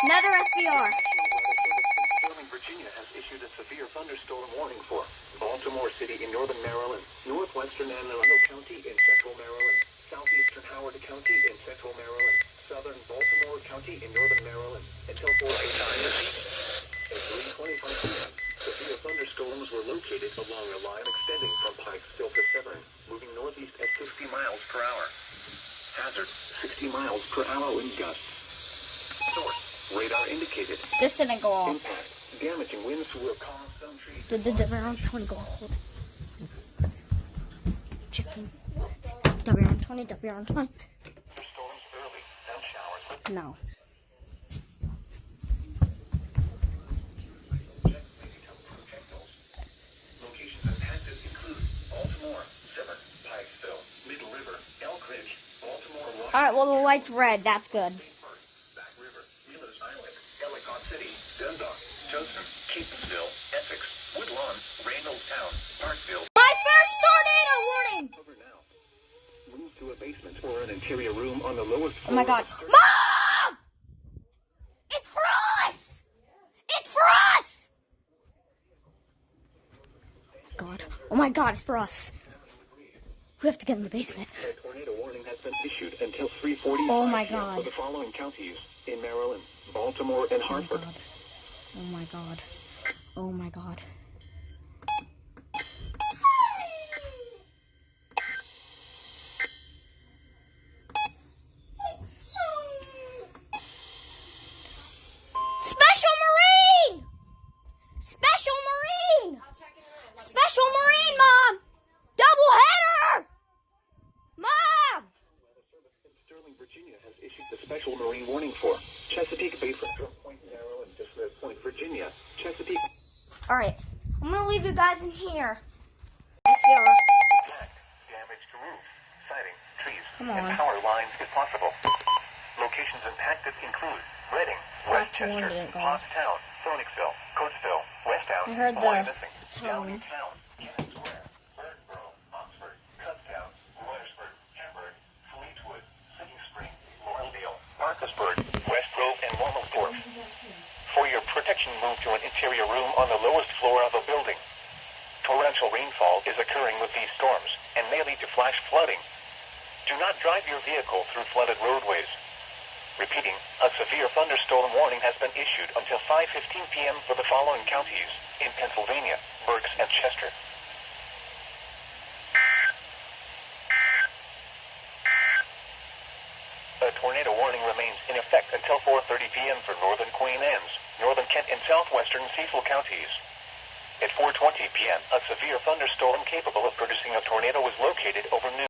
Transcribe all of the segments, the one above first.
Another SVR. Sterling, Virginia has issued a severe thunderstorm warning for Baltimore City in northern Maryland, northwestern Anne Arundel County in central Maryland, southeastern Howard County in central Maryland, southern Baltimore County in northern Maryland, until 4 a.m. At 3:25 p.m., severe thunderstorms were located along a line extending from Pikesville to Severn, moving northeast at 60 miles per hour. Hazard, 60 miles per hour wind gusts. Source, radar indicated. This didn't go off. Impact, damaging winds will cause some trees. The round 20 go hold. Chicken. W round 20, W round 20. Storms early, and showers. No. Locations impacted include Baltimore, Severn, Pikesville, Middle River, Elk Ridge, Baltimore, Washington. Alright, well the light's red. That's good. Back River, Wheelers Island, Ellicott City, Dundalk, Towson, Keatonville, Essex, Woodlawn, Reynoldstown, Parkville. My first tornado warning! Cover now. Move to a basement or an interior room on the lowest floor. Oh my god. Mom! It's for us! It's for us! God. Oh my god, it's for us. We have to get in the basement. A tornado warning has been issued until 3:45 Oh my p.m. god. for the following counties in Maryland, Baltimore, and Hartford. Oh my god. Oh my god. Special Marine! Special Marine! Special Marine, Mom! Double header! Mom! Sterling, Virginia has issued a special marine warning for Chesapeake Bay from Point, Maryland to Smith Point, Virginia. Chesapeake. Alright, I'm gonna leave you guys in here. SVR. Attack, damage to roof, siding, trees, Come and on. power lines if possible. Locations impacted include Reading, That one Westchester, didn't go off. Pottstown, Phoenixville, Coatesville, Westtown, I heard the Wyomissing, tone. Downingtown, Cannon Square, Birdboro, Oxford, Cutstown, Royersford, Hamburg, Fleetwood, City Spring, Laurelville, Parkersburg, West Grove, and Waldorf. For your protection, move to an interior room on the lowest floor of a building. Torrential rainfall is occurring with these storms and may lead to flash flooding. Do not drive your vehicle through flooded roadways. Repeating, a severe thunderstorm warning has been issued until 5:15 p.m. for the following counties in Pennsylvania, Berks, and Chester. A tornado warning remains in effect until 4:30 p.m. for northern Queen Anne's, northern Kent, and southwestern Cecil counties. At 4:20 p.m., a severe thunderstorm capable of producing a tornado was located over New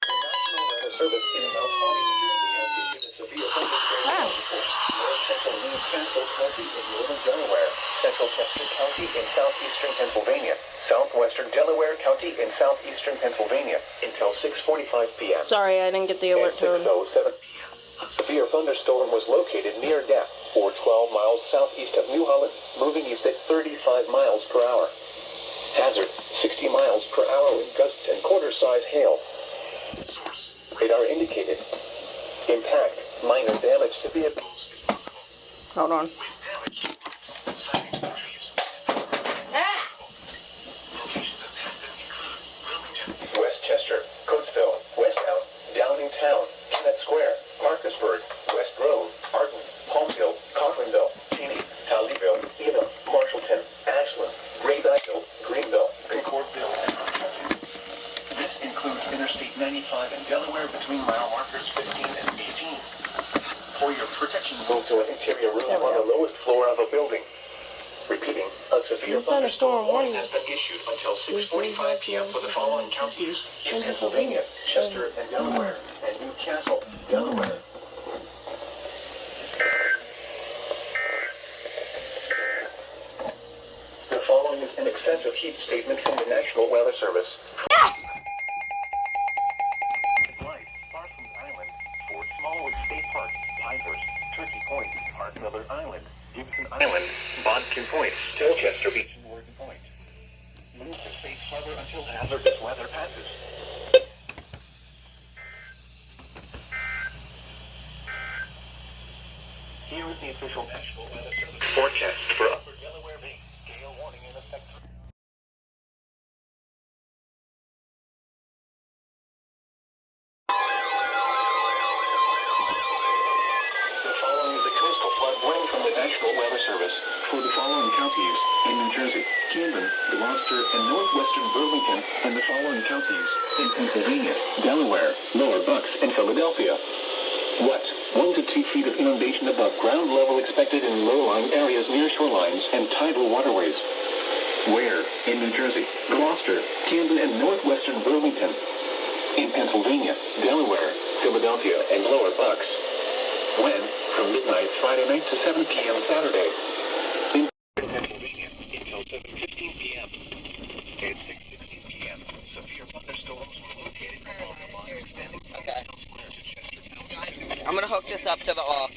Service in Mount Holly, New Jersey has issued a severe thunderstorm warning for North Central New Castle County in northern Delaware, Central Chester County in southeastern Pennsylvania, southwestern Delaware County in southeastern Pennsylvania until 6:45 p.m. Sorry, I didn't get the alert At tone. 6:07 p.m., a severe thunderstorm was located near Death, or 12 miles southeast of New Holland, moving east at 35 miles per hour. Hazard, 60 miles per hour with gusts and quarter-size hail. Radar indicated. Impact, minor damage to vehicles. Hold on. Westchester, Coatesville, Westtown, Downingtown, Kennett Square, Parkersburg, West Grove, Arden, Homeville, Cochranville, Cheney, Tolleyville, Eno, Marshallton, Ashland, Great Isle, Greenville, Concordville, and Hutchinson. This includes Interstate 95 in Delaware between mile markers 15 and 18. For your protection, move to an interior room on the lowest floor of a building. Repeating, a severe thunderstorm warning has been issued until 6:45 p.m. for the following counties in Pennsylvania, Chester, and Delaware, and Newcastle, Delaware. The following is an extensive heat statement from the National Weather Service. Yes! Light, Parsons Island, Fort Smallwood State Park, Pinehurst, Turkey Point, Park Miller Island, Gibson Island, Bodkin Point, Tilchester Beach, and Morgan Point. Move to safe harbor until hazardous weather passes. is the official National Weather Service forecast for Upper Delaware Bay. Gale warning in effect. The following is a coastal flood warning from the National Weather Service for the following counties in New Jersey, Camden, Gloucester, and northwestern Burlington, and the following counties in Pennsylvania, Delaware, Lower Bucks, and Philadelphia. Wet, 1 to 2 feet of inundation above ground level expected in low-lying areas near shorelines and tidal waterways. Where? In New Jersey, Gloucester, Camden, and northwestern Burlington. In Pennsylvania, Delaware, Philadelphia, and Lower Bucks. When? From midnight Friday night to 7 p.m. Saturday. In Pennsylvania, until 7:15 p.m. and 6:16 p.m. Severe thunderstorms were located along the line extending from Okay. Square to Chester. I'm gonna hook this up to the aux.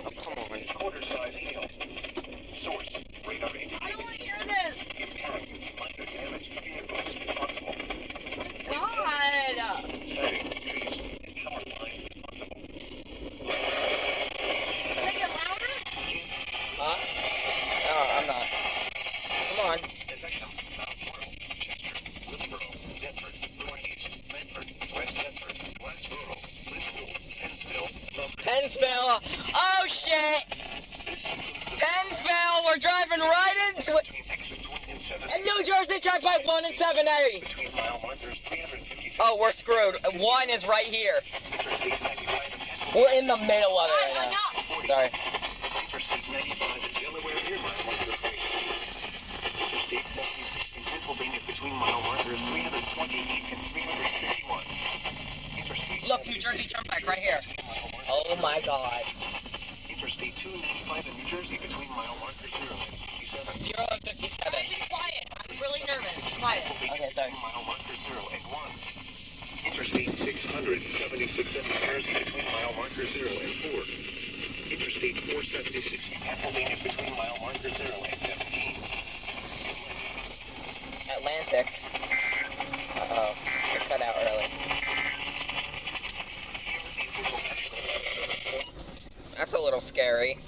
Oh, come on. Quarter-size hail. Source, radar agency. I don't want to hear this! Impact, minor damage to vehicles possible. God! Setting, trees, and power lines possible. Can I get louder? Huh? No, I'm not. Come on. Section, South World, Chester, Wilbur, Deptford, Northeast, Medford, West Deptford, Westboro, Liverpool, Pennsville, Pennsville! Oh shit! Pennsville! We're driving right into it! And New Jersey Turnpike 1 and 7A! between mile markers 356. Oh, we're screwed. 1 is right here. We're in the middle of it right now. Sorry. Interstate 95 in Delaware near mile marker 3. Interstate 76 in Pennsylvania between mile markers 328 and 351. Interstate Look, New Jersey Turnpike right here. Oh my god. Interstate 295 in New Jersey between mile markers 0 and 57. 0 and 57. Be quiet. I'm really nervous. Be quiet. Okay, sorry. Mile markers 0 and 1. Interstate 676 in New Jersey between mile markers 0 and 4. Interstate 476 in Pennsylvania between mile markers 0 and 17. Atlantic. Uh-oh. It cut out early. That's a little scary.